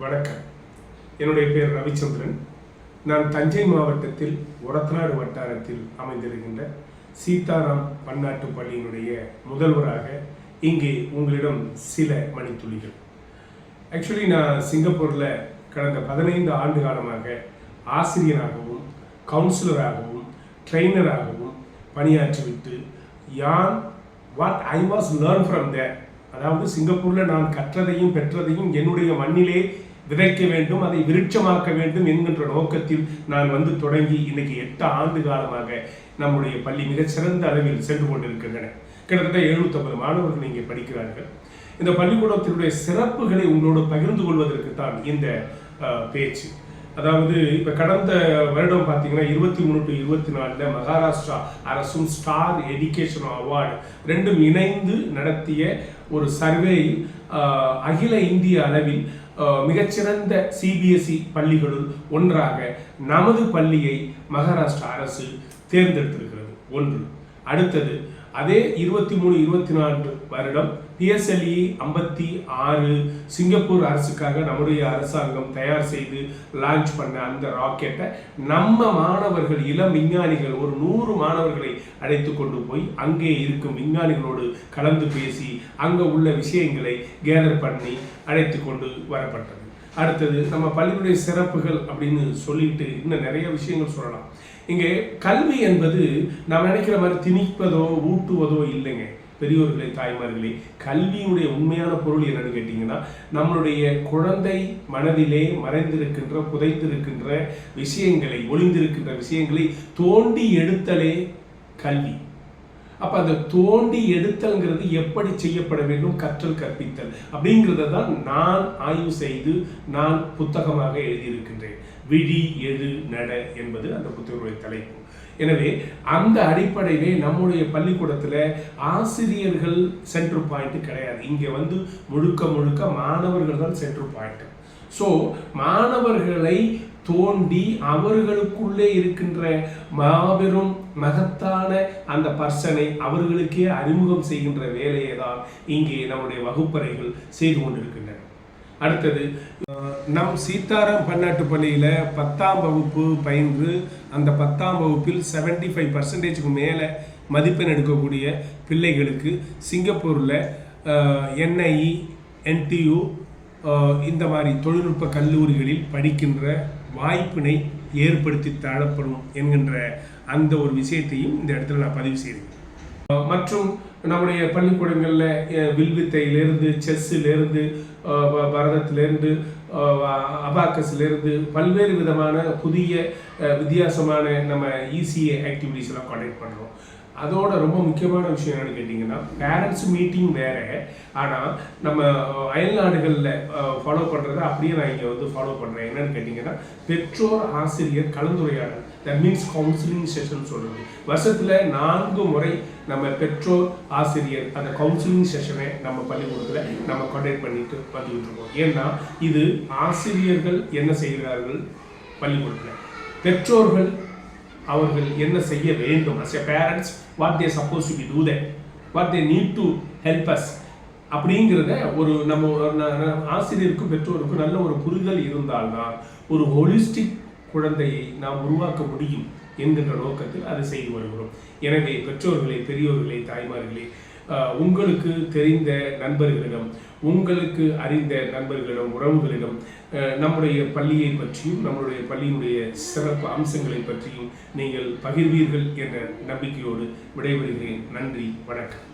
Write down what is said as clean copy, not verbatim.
வணக்கம். என்னுடைய பேர் ரவிச்சந்திரன். நான் தஞ்சை மாவட்டத்தில் ஒரத்தநாடு வட்டாரத்தில் அமைந்திருக்கின்ற சீதாராம் பன்னாட்டு பள்ளியினுடைய முதல்வராக இங்கே உங்களிடம் சில மணித்துளிகள். ஆக்சுவலி நான் சிங்கப்பூரில் கடந்த 15 ஆண்டு காலமாக ஆசிரியராகவும் கவுன்சிலராகவும் ட்ரெயினராகவும் பணியாற்றிவிட்டு what I was learn from there, அதாவது சிங்கப்பூரில் நான் கற்றதையும் பெற்றதையும் என்னுடைய மண்ணிலே விதைக்க வேண்டும், அதை விருட்சமாக்க வேண்டும் என்கின்ற நோக்கத்தில் நான் தொடங்கி இன்னைக்கு 8 ஆண்டு காலமாக நம்முடைய பள்ளி மிகச்சிறந்த அளவில் சென்று கொண்டிருக்கின்றன. கிட்டத்தட்ட 750 மாணவர்கள் இங்கே படிக்கிறார்கள். இந்த பள்ளிக்கூடத்தினுடைய சிறப்புகளை உங்களோடு பகிர்ந்து கொள்வதற்கு தான் இந்த பேச்சு. அதாவது இப்போ கடந்த வருடம் பார்த்தீங்கன்னா 23 to 24 மகாராஷ்டிரா அரசும் ஸ்டார் எஜுகேஷன் அவார்டு ரெண்டும் இணைந்து நடத்திய ஒரு சர்வேயில் அகில இந்திய அளவில் மிகச்சிறந்த சிபிஎஸ்இ பள்ளிகளுள் ஒன்றாக நமது பள்ளியை மகாராஷ்டிரா அரசு தேர்ந்தெடுத்திருக்கிறது. ஒன்று. அடுத்தது அதே 23-24 வருடம் PSLE 56 சிங்கப்பூர் அரசுக்காக நம்முடைய அரசாங்கம் தயார் செய்து லான்ச் பண்ண அந்த ராக்கெட்டை நம்ம மாணவர்கள் இளம் விஞ்ஞானிகள் ஒரு 100 மாணவர்களை அழைத்து கொண்டு போய் அங்கே இருக்கும் விஞ்ஞானிகளோடு கலந்து பேசி அங்கே உள்ள விஷயங்களை கேதர் பண்ணி அழைத்து கொண்டு வரப்பட்டது. அடுத்தது நம்ம பள்ளியுடைய சிறப்புகள் அப்படின்னு சொல்லிட்டு இன்னும் நிறைய விஷயங்கள் சொல்லலாம். இங்கே கல்வி என்பது நாம் நினைக்கிற மாதிரி திணிப்பதோ ஊட்டுவதோ இல்லைங்க. பெரியோர்களே, தாய்மார்களே, கல்வியினுடைய உண்மையான பொருள் என்னன்னு கேட்டீங்கன்னா, நம்மளுடைய குழந்தை மனதிலே மறைந்திருக்கின்ற புதைந்திருக்கின்ற விஷயங்களை, ஒளிந்திருக்கின்ற விஷயங்களை தோண்டி எடுத்தலே கல்வி. அப்ப அந்த தோண்டி எடுத்தல்ங்கிறது எப்படி செய்யப்பட வேண்டும், கற்றல் கற்பித்தல் அப்படிங்கிறத தான் நான் ஆய்வு செய்து நான் புத்தகமாக எழுதியிருக்கின்றேன். விழி எழு நட என்பது அந்த புத்தகத்துடைய தலைப்பு. எனவே அந்த அடிப்படையிலே நம்முடைய பள்ளிக்கூடத்தில் ஆசிரியர்கள் சென்ட்ரல் பாயிண்ட் கிடையாது. இங்கே முழுக்க முழுக்க மாணவர்கள் தான் சென்ட்ரல் பாயிண்ட். ஸோ மாணவர்களை தோண்டி அவர்களுக்குள்ளே இருக்கின்ற மாபெரும் மகத்தான அந்த பர்சனை அவர்களுக்கே அறிமுகம் செய்கின்ற வேலையை தான் இங்கே நம்முடைய வகுப்பறைகள் செய்து கொண்டிருக்கின்றன. அடுத்தது நம் சீதாராம் பன்னாட்டு பள்ளியில் 10ஆம் வகுப்பு பயின்று அந்த 10ஆம் வகுப்பில் 75% மேலே மதிப்பெண் எடுக்கக்கூடிய பிள்ளைகளுக்கு சிங்கப்பூரில் NIE, NTU இந்த மாதிரி தொழில்நுட்ப கல்லூரிகளில் படிக்கின்ற வாய்ப்பினை ஏற்படுத்தி தரப்படும் என்கின்ற அந்த ஒரு விஷயத்தையும் இந்த இடத்துல நான் பதிவு செய்தேன். மற்றும் நம்முடைய பள்ளிக்கூடங்களில் வில்வித்தையிலிருந்து, செஸ்ஸிலிருந்து, பரதத்திலிருந்து, அபாக்கஸ்லேருந்து பல்வேறு விதமான புதிய வித்தியாசமான நம்ம ECA ஆக்டிவிட்டிஸ் எல்லாம் கண்டக்ட் பண்ணுறோம். அதோட ரொம்ப முக்கியமான விஷயம் என்னன்னு கேட்டிங்கன்னா, பேரண்ட்ஸ் மீட்டிங் வேறு, ஆனால் நம்ம அயல்நாடுகளில் ஃபாலோ பண்ணுறத அப்படியே நான் இங்கே ஃபாலோ பண்ணுறேன். என்னன்னு கேட்டிங்கன்னா, பெற்றோர் ஆசிரியர் கலந்துரையாடல், தட் மீன்ஸ் கவுன்சிலிங் செஷன் சொல்கிறது. வருஷத்தில் 4 முறை நம்ம பெற்றோர் ஆசிரியர் அந்த கவுன்சிலிங் செஷனை நம்ம பள்ளிக்கூடத்தில் நம்ம கண்டக்ட் பண்ணிட்டு வந்துக்கிட்டு இருக்கோம். ஏன்னா இது ஆசிரியர்கள் என்ன செய்கிறார்கள் பள்ளிக்கூடத்தில், பெற்றோர்கள் அவர்கள் என்ன செய்ய வேண்டும், as a parents what they supposed to be do that, what they need to help us அப்படிங்கிறத ஒரு நம்ம ஆசிரியருக்கும் பெற்றோருக்கும் நல்ல ஒரு புரிதல் இருந்தால்தான் ஒரு ஹோலிஸ்டிக் குழந்தையை நாம் உருவாக்க முடியும் என்கின்ற நோக்கத்தில் அதை செய்து வருகிறோம். எனவே பெற்றோர்களே, பெரியோர்களே, தாய்மார்களே, உங்களுக்கு தெரிந்த நண்பர்களிடம், உங்களுக்கு அறிந்த நண்பர்களிடம், உறவுகளிடம் நம்முடைய பள்ளியை பற்றியும் நம்முடைய பள்ளியினுடைய சிறப்பு அம்சங்களை பற்றியும் நீங்கள் பகிர்வீர்கள் என்ற நம்பிக்கையோடு விடைபெறுகிறேன். நன்றி, வணக்கம்.